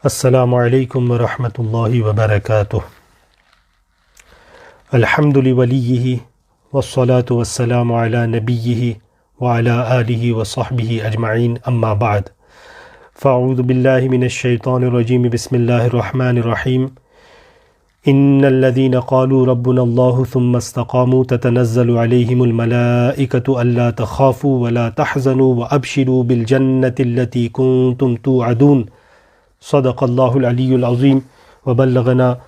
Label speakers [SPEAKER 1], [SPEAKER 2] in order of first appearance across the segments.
[SPEAKER 1] Assalamu alaikum wa rahmatullahi wa barakatuh. Alhamdu waliyyihi wassalatu wassalamu ala nabiyyihi wa ala alihi wa sahbihi ajma'in amma ba'd. Fa'udhu billahi minash shaitanir rajim. Bismillahir rahmanir rahim. Innal ladhina qalu rabbuna Allahu thumma istaqamu tatanazzalu alayhimul malaikatu alla takhafu wa la tahzanu wa abshiru bil jannati allati kuntum tu'adun. صدق الله العلي العظيم وبلغنا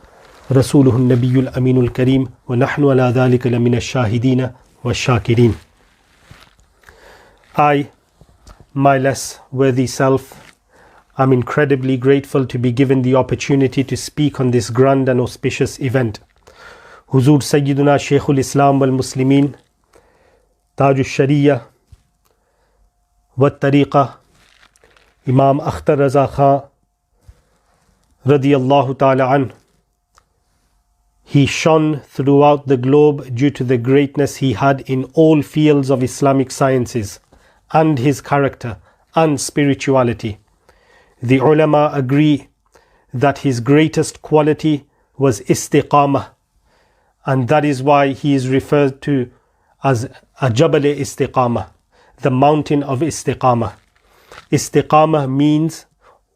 [SPEAKER 1] رسوله النبي الأمين الكريم ونحن على ذلك لمن الشاهدين والشاكرين. I, my less worthy self, am incredibly grateful to be given the opportunity to speak on this grand and auspicious event. Huzur Sayyiduna Shaykhul Islam wal Muslimin, Taj al-Sharia wa Tariqa, Imam Akhtar Raza Khan radiyallahu ta'ala an. He shone throughout the globe due to the greatness he had in all fields of Islamic sciences and his character and spirituality. The ulama agree that his greatest quality was istiqamah, and that is why he is referred to as a Jabal-e-Istiqamah, the mountain of istiqamah. Istiqamah means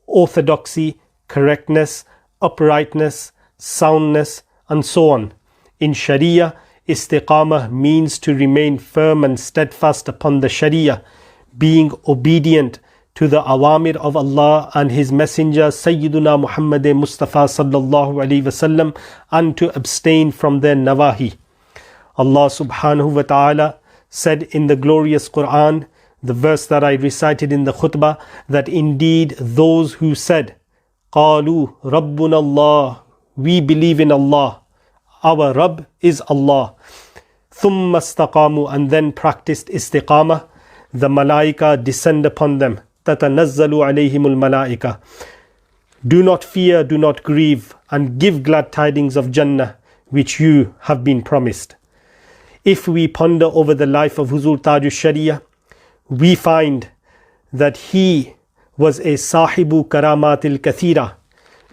[SPEAKER 1] orthodoxy, correctness, uprightness, soundness, and so on. In Sharia, istiqamah means to remain firm and steadfast upon the Sharia, being obedient to the awamir of Allah and His Messenger Sayyiduna Muhammad Mustafa sallallahu alaihi wasallam, and to abstain from their nawahi. Allah subhanahu wa ta'ala said in the glorious Quran, the verse that I recited in the khutbah, that indeed those who said, قالوا ربنا الله, we believe in Allah, our Rabb is Allah, ثم استقاموا, and then practiced istiqamah, the malaika descend upon them, تتنزل عليهم الملائكة. Do not fear, do not grieve, and give glad tidings of Jannah, which you have been promised. If we ponder over the life of Huzur Taj al-Sharia, we find that he was a sahibu karamatil kathira.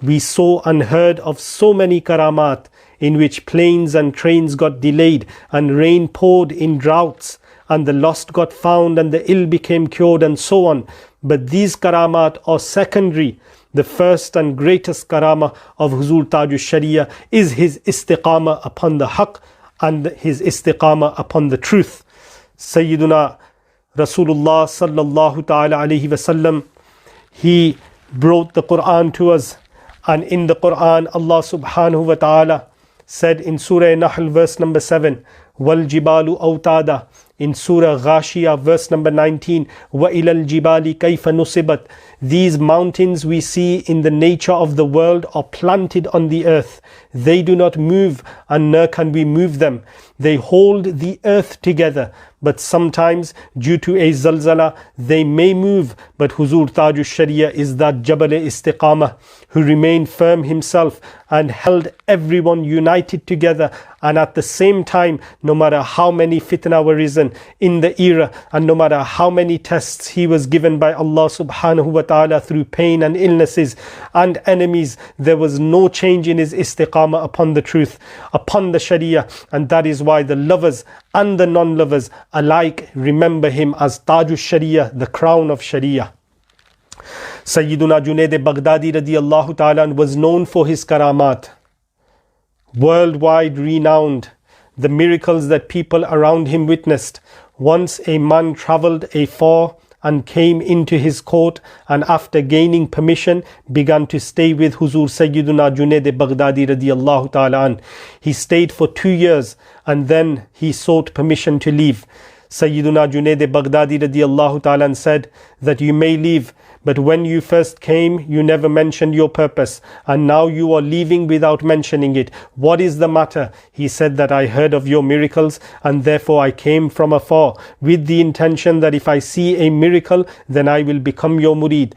[SPEAKER 1] We saw and heard of so many karamat in which planes and trains got delayed and rain poured in droughts and the lost got found and the ill became cured and so on. But these karamat are secondary. The first and greatest karama of Huzur Taj al-Sharia is his istiqamah upon the haqq and his istiqamah upon the truth. Sayyiduna Rasulullah sallallahu ta'ala alayhi wasallam, he brought the Quran to us, and in the Quran Allah subhanahu wa ta'ala said in Surah Nahl verse number 7, Wal jibalu awtada, in Surah Ghashiyah verse number 19, Wa ilal jibali kayfa nusibat. These mountains we see in the nature of the world are planted on the earth. They do not move, and nor can we move them. They hold the earth together, but sometimes due to a zalzala they may move. But Huzur Taj al-Sharia is that Jabal-e-Istiqamah who remained firm himself and held everyone united together, and at the same time, no matter how many fitna were risen in the era, and no matter how many tests he was given by Allah subhanahu wa ta'ala through pain and illnesses and enemies, there was no change in his istiqamah upon the truth, upon the Sharia. And that is why the lovers and the non-lovers alike remember him as Taj al-Sharia, the crown of Sharia. Sayyiduna Junaid Baghdadi radiyallahu ta'ala was known for his karamat, worldwide renowned, the miracles that people around him witnessed. Once a man travelled afar and came into his court, and after gaining permission began to stay with Huzur Sayyiduna Junaid Baghdadi radiyallahu ta'ala an. He stayed for 2 years and then he sought permission to leave. Sayyiduna Junaid Baghdadi radiyallahu ta'ala said that you may leave, but when you first came you never mentioned your purpose, and now you are leaving without mentioning it. What is the matter? He said that I heard of your miracles and therefore I came from afar with the intention that if I see a miracle then I will become your murid.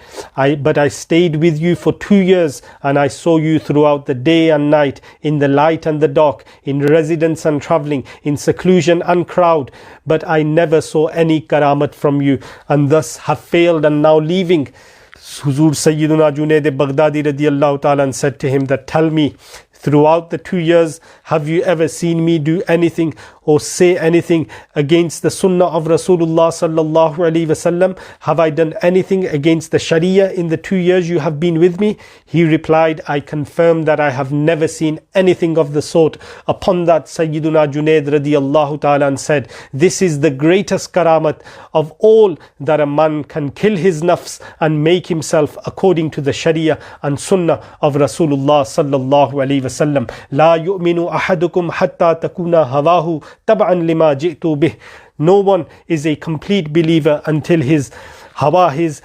[SPEAKER 1] But I stayed with you for 2 years and I saw you throughout the day and night, in the light and the dark, in residence and travelling, in seclusion and crowd, but I never saw any karamat from you, and thus have failed and now leaving. Huzur Sayyiduna Junaid Baghdadi radiyallahu ta'ala and said to him that, tell me, throughout the 2 years, have you ever seen me do anything or say anything against the sunnah of Rasulullah sallallahu alaihi wasallam? Have I done anything against the Sharia in the 2 years you have been with me? He replied, I confirm that I have never seen anything of the sort. Upon that, Sayyiduna Junaid radiyallahu ta'ala and said, this is the greatest karamat of all, that a man can kill his nafs and make himself according to the Sharia and sunnah of Rasulullah sallallahu alaihi wasallam. La yu'minu ahadukum hatta takuna hawahu tab'an lima ji'tu bih. No one is a complete believer until his hawa, his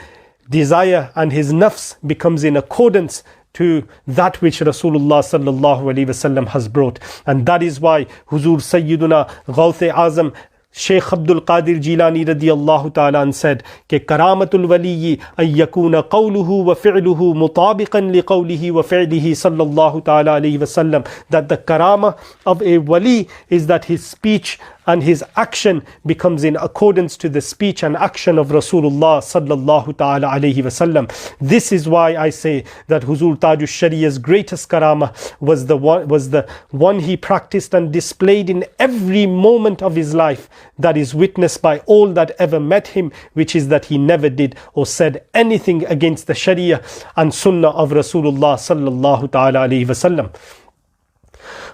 [SPEAKER 1] desire and his nafs becomes in accordance to that which Rasulullah sallallahu alaihi wasallam has brought. And that is why Huzur Sayyiduna Ghawth-e-Azam Shaykh Abdul Qadir Jilani radiyallahu ta'ala and said कि करamatul waliyi an yakuna qawluhu wa fi'luhu mutabiqan li qawlihi wa fi'lihi sallallahu ta'ala alayhi wa sallam, that the karama of a wali is that his speech and his action becomes in accordance to the speech and action of Rasulullah sallallahu ta'ala alayhi wa sallam. This is why I say that Huzur Tajush Sharia's greatest karama was the one he practiced and displayed in every moment of his life, that is witnessed by all that ever met him, which is that he never did or said anything against the Sharia and Sunnah of Rasulullah sallallahu ta'ala alayhi wa sallam.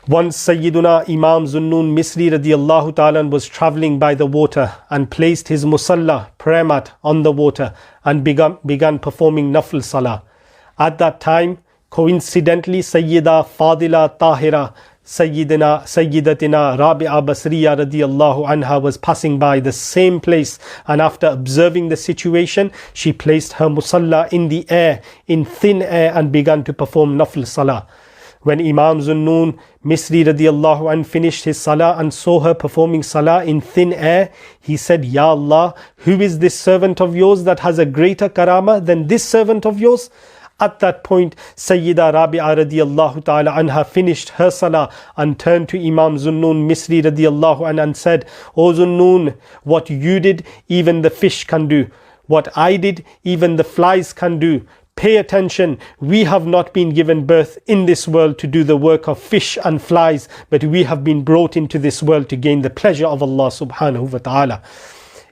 [SPEAKER 1] Once Sayyiduna Imam Zunnun Misri radiyallahu ta'ala was travelling by the water and placed his musalla, prayer mat, on the water and began performing nafl salah. At that time, coincidentally, Sayyida Fadila Tahira Sayyidatina Rabi'a Basriya radiyallahu anha was passing by the same place, and after observing the situation, she placed her musalla in the air, in thin air, and began to perform nafl salah. When Imam Zunnun Misri radiyallahu anhu finished his salah and saw her performing salah in thin air, he said, Ya Allah, who is this servant of yours that has a greater karama than this servant of yours? At that point, Sayyida Rabi'a radiyallahu ta'ala anha finished her salah and turned to Imam Zunnun Misri radiyallahu anhu and said, O Zunnun, what you did, even the fish can do. What I did, even the flies can do. Pay attention, we have not been given birth in this world to do the work of fish and flies, but we have been brought into this world to gain the pleasure of Allah subhanahu wa ta'ala.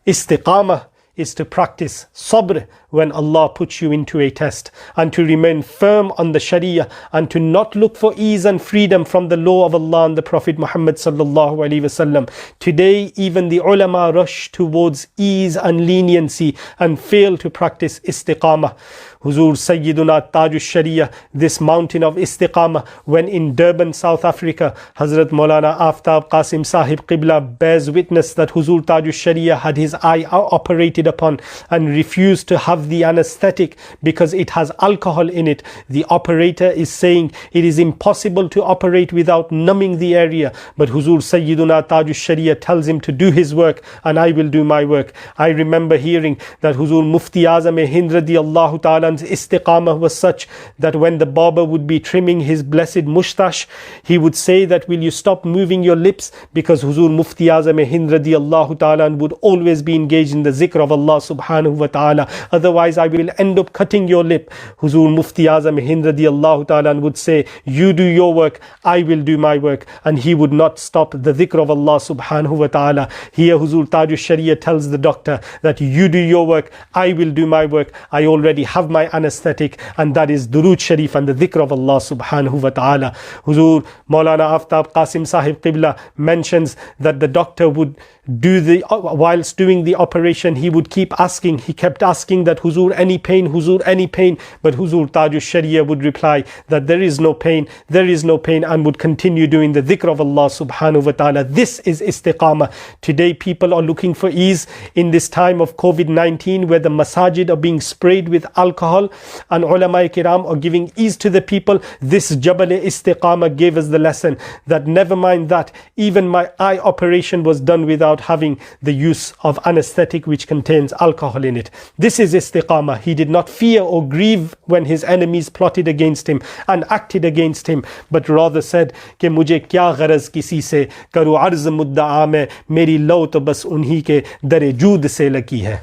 [SPEAKER 1] Istiqamah is to practice sabr when Allah puts you into a test, and to remain firm on the Sharia, and to not look for ease and freedom from the law of Allah and the Prophet Muhammad sallallahu alaihi wasallam. Today, even the ulama rush towards ease and leniency and fail to practice istiqamah. Huzur Sayyiduna Tajush Sharia, this mountain of istiqamah, when in Durban, South Africa, Hazrat Maulana Aftab Qasim Sahib Qibla bears witness that Huzur Tajush Sharia had his eye operated upon and refused to have the anesthetic because it has alcohol in it. The operator is saying it is impossible to operate without numbing the area, but Huzur Sayyiduna Tajush Sharia tells him to do his work and I will do my work. I remember hearing that Huzur Mufti Azam Hind radiyallahu ta'ala istiqamah was such that when the barber would be trimming his blessed mustache, he would say that, will you stop moving your lips, because Huzur Mufti Azam Hind radiyallahu ta'ala would always be engaged in the zikr of Allah subhanahu wa ta'ala, otherwise I will end up cutting your lip. Huzur Mufti Azam Hind radiyallahu ta'ala would say, you do your work, I will do my work, and he would not stop the dhikr of Allah subhanahu wa ta'ala. Here Huzur Tajush Sharia tells the doctor that you do your work, I will do my work, I already have my anesthetic, and that is Durood Sharif and the dhikr of Allah subhanahu wa ta'ala. Huzur Maulana Aftab Qasim Sahib Qibla mentions that the doctor would whilst doing the operation, he would keep asking, he kept asking that, Huzur, any pain, Huzur, any pain, but Huzur Tajush Sharia would reply that there is no pain, and would continue doing the dhikr of Allah subhanahu wa ta'ala. This is istiqamah. Today people are looking for ease in this time of COVID-19, where the masajid are being sprayed with alcohol and ulama-i kiram are giving ease to the people. This Jabal-e-Istiqamah gave us the lesson that never mind that, even my eye operation was done without having the use of anesthetic which contains alcohol in it. This is istiqamah. He did not fear or grieve when his enemies plotted against him and acted against him, but rather said कि मुझे क्या गरज किसी से करूँ अर्ज़ मुद्दआ में, मेरी लो तो बस उन्हीं के दरे जूद से लगी है.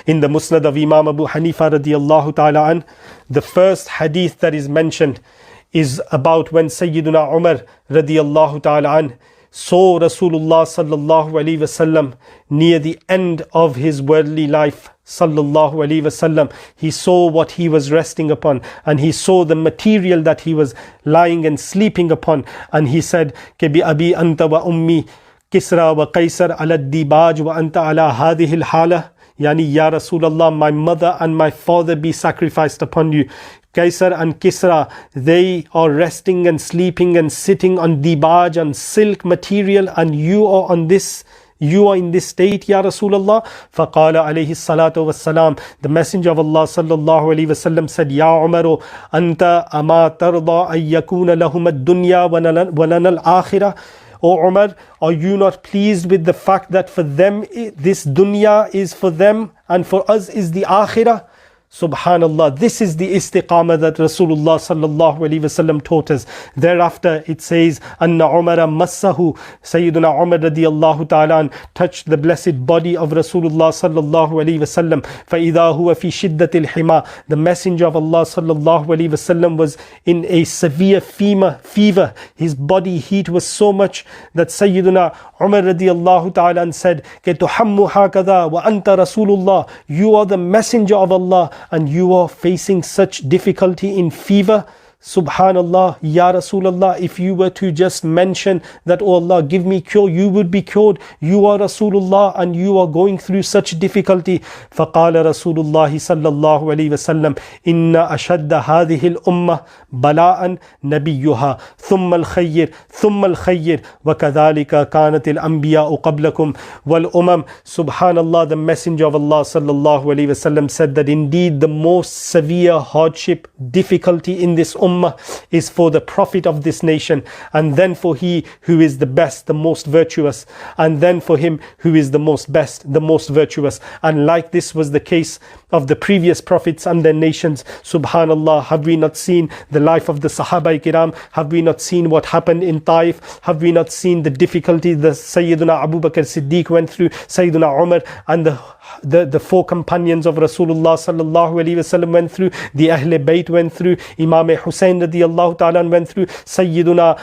[SPEAKER 1] In the Musnad of Imam Abu Hanifa radiyallahu ta'ala an, the first hadith that is mentioned is about when Sayyiduna Umar radiyallahu ta'ala an saw Rasulullah sallallahu alaihi wasallam near the end of his worldly life sallallahu alaihi wasallam. He saw what he was resting upon, and he saw the material that he was lying and sleeping upon, and he said, "Ke bi abi anta wa ummi Kisra wa Qaisar ala dibaj wa anta ala hadhihi al-hala." Yani, Ya Rasulullah, my mother and my father be sacrificed upon you. Qaisar and Kisra, they are resting and sleeping and sitting on dibaj, on silk material, and you are in this state, Ya Rasulullah. فَقَالَ عَلَيْهِ الصَّلَاةُ وَالسَّلَامُ, the Messenger of Allah sallallahu alayhi wasallam said, Ya Umaru, anta ama tarda an yakuna lahum ad-dunya wa lana al-akhirah. O Umar, are you not pleased with the fact that for them this dunya is for them and for us is the akhirah? Subhanallah, this is the istiqamah that Rasulullah sallallahu alaihi wasallam taught us. Thereafter it says, Anna Umara massahu, Sayyiduna Umar radiyallahu ta'ala touched the blessed body of Rasulullah sallallahu alaihi wasallam. فَإِذَا هُوَ فِي شِدَّةِ الْحِمَى, the Messenger of Allah sallallahu alaihi wasallam was in a severe fever. His body heat was so much that Sayyiduna Umar radiyallahu ta'ala said, "Ke tuhammu hakadha wa anta Rasulullah, you are the Messenger of Allah, and you are facing such difficulty in fever." Subhanallah, Ya Rasulullah, if you were to just mention that, "Oh Allah, give me cure," you would be cured. You are Rasulullah and you are going through such difficulty. فَقَالَ رَسُولُ اللَّهِ صَلَّى اللَّهُ عَلَيْهِ وَسَلَّمَ إِنَّ أَشَدَّ هَذِهِ الْأُمَّةِ بَلَاءً نَبِيُّهَا ثُمَّ الْخَيِّرُ ثُمَّ الْخَيِّرُ وَكَذَلِكَ كَانَتِ الْأَنْبِيَاءُ قَبْلَكُمْ وَالْأُمَمُ. Subhanallah, the Messenger of Allah sallallahu alaihi wasallam said that indeed the most severe hardship, difficulty in this ummah is for the Prophet of this nation, and then for he who is the best, the most virtuous, and then for him who is the most best, the most virtuous. And like this was the case of the previous prophets and their nations. Subhanallah, have we not seen the life of the Sahaba Kiram? Have we not seen what happened in Taif? Have we not seen the difficulty that Sayyiduna Abu Bakr Siddiq went through, Sayyiduna Umar and the four companions of Rasulullah sallallahu alaihi wasallam went through, the Ahle Bayt went through, Imam Hussein radiyallahu ta'ala went through, Sayyiduna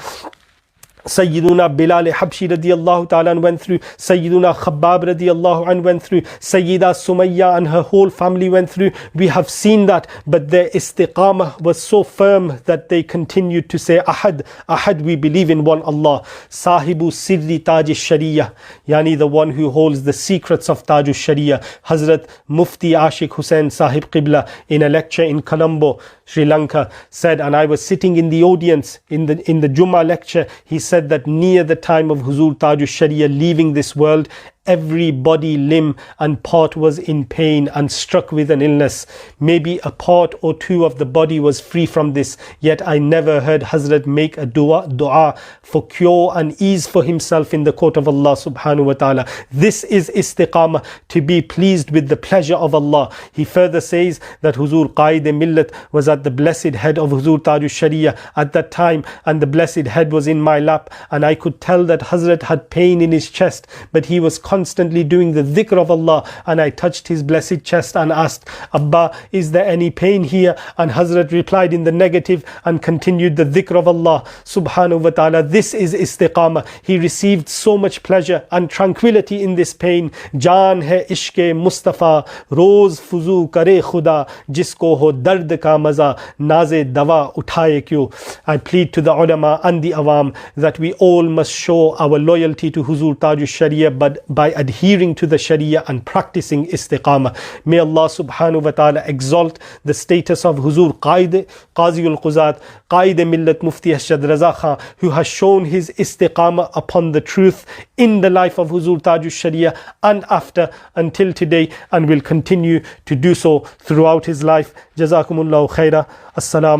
[SPEAKER 1] Bilal Habshi radiyallahu ta'ala went through, Sayyiduna Khabbab radiyallahu an went through, Sayyida Sumayya and her whole family went through. We have seen that, but their istiqamah was so firm that they continued to say, Ahad, Ahad, we believe in one Allah. Sahibu Sirri Taj Sharia, yani the one who holds the secrets of Taj Sharia. Hazrat Mufti Ashik Hussain Sahib Qibla, in a lecture in Colombo, Sri Lanka, said, and I was sitting in the audience in the Jummah lecture, he said that near the time of Huzur Taj Sharia leaving this world, every body, limb and part was in pain and struck with an illness. Maybe a part or two of the body was free from this, yet I never heard Hazrat make a dua for cure and ease for himself in the court of Allah subhanahu wa ta'ala. This is istiqamah, to be pleased with the pleasure of Allah. He further says that Huzur Qaid-e-Millat was at the blessed head of Huzur Taj Sharia at that time, and the blessed head was in my lap, and I could tell that Hazrat had pain in his chest, but he was constantly doing the dhikr of Allah, and I touched his blessed chest and asked, Abba, is there any pain here? And Hazrat replied in the negative and continued the dhikr of Allah subhanahu wa ta'ala. This is istiqamah. He received so much pleasure and tranquility in this pain. Jaan hai ishq Mustafa, roz fuzu kare khuda, jisko ho dard ka maza, naze dawa uthaye kyo. I plead to the ulama and the awam that we all must show our loyalty to Huzur Taj Sharia, but by adhering to the Sharia and practicing istiqamah. May Allah subhanahu wa ta'ala exalt the status of Huzur Qaziul Quzat, Qaid-e-Millat Mufti Ashad Raza Khan, who has shown his istiqamah upon the truth in the life of Huzur Taj Sharia and after until today, and will continue to do so throughout his life. Jazakumullahu khaira. Assalamu